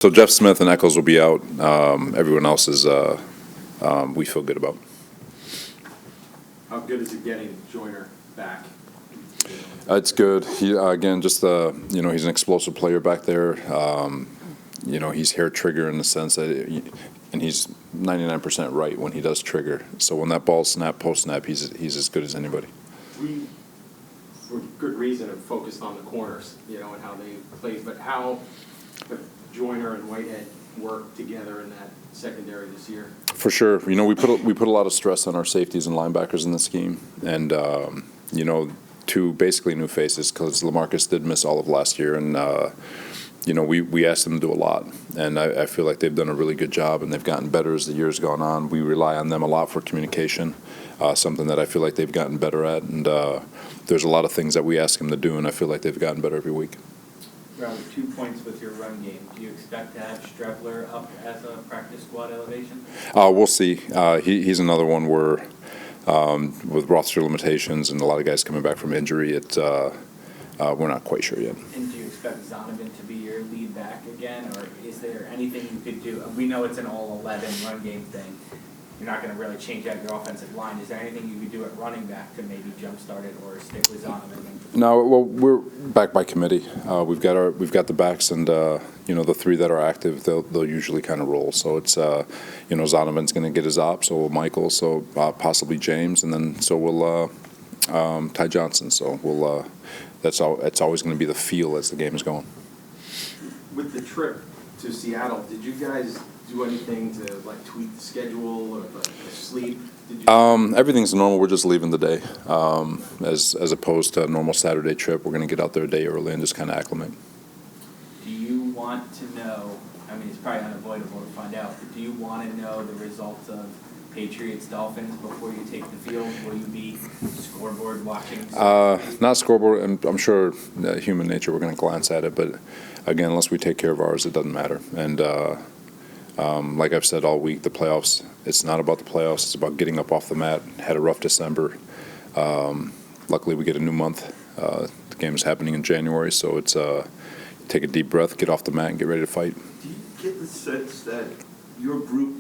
So Jeff Smith and Eccles will be out. Everyone else is we feel good about. How good is it getting Joyner back? It's good. He again, just he's an explosive player back there. He's hair trigger in the sense that, and he's 99% right when he does trigger. So when that ball post snap, he's as good as anybody. We, for good reason, have focused on the corners, and how they played. But how have Joyner and Whitehead work together in that secondary this year? For sure. We put a lot of stress on our safeties and linebackers in the scheme, and two basically new faces because LaMarcus did miss all of last year, and we asked them to do a lot, and I feel like they've done a really good job, and they've gotten better as the year's gone on. We rely on them a lot for communication, something that I feel like they've gotten better at, and there's a lot of things that we ask them to do, and I feel like they've gotten better every week. Robert, 2 points with your run game. Do you expect to have Streveler up as a practice squad elevation? We'll see. He's another one where, with roster limitations and a lot of guys coming back from injury, we're not quite sure yet. And do you expect Zonovan to be your lead back again, or is there anything you could do? We know it's an all-11 run game thing. You're not going to really change out your offensive line. Is there anything you could do at running back to maybe jumpstart it or stick with Zonovan? No, well, we're back by committee. We've got the backs, and the three that are active, they'll usually kind of roll. So it's Zonovan's going to get his op, so will Michael, so possibly James, and then so will Ty Johnson. So we'll it's always going to be the feel as the game is going. With the trip to Seattle, did you guys do anything to tweak the schedule or sleep? Everything's normal. We're just leaving the day, as opposed to a normal Saturday trip. We're going to get out there a day early and just kind of acclimate. Do you want to know? I mean, it's probably unavoidable to find out. But do you want to know the results of Patriots Dolphins before you take the field? Will you be scoreboard watching? Not scoreboard, and I'm sure human nature. We're going to glance at it, but again, unless we take care of ours, it doesn't matter. And like I've said all week, the playoffs, it's not about the playoffs. It's about getting up off the mat. Had a rough December. Luckily, we get a new month. The game is happening in January, so it's take a deep breath, get off the mat, and get ready to fight. Do you get the sense that your group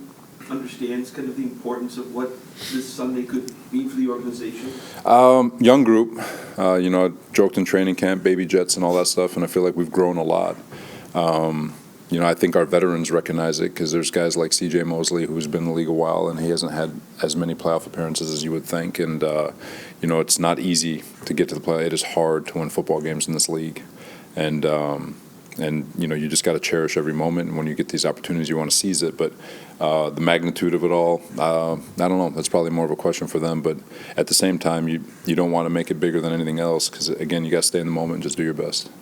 understands kind of the importance of what this Sunday could mean for the organization? Young group. I joked in training camp, baby jets and all that stuff, and I feel like we've grown a lot. I think our veterans recognize it because there's guys like C.J. Mosley who's been in the league a while and he hasn't had as many playoff appearances as you would think. And, it's not easy to get to the play. It is hard to win football games in this league. And you just got to cherish every moment. And when you get these opportunities, you want to seize it. But the magnitude of it all, I don't know. That's probably more of a question for them. But at the same time, you don't want to make it bigger than anything else because, again, you got to stay in the moment and just do your best.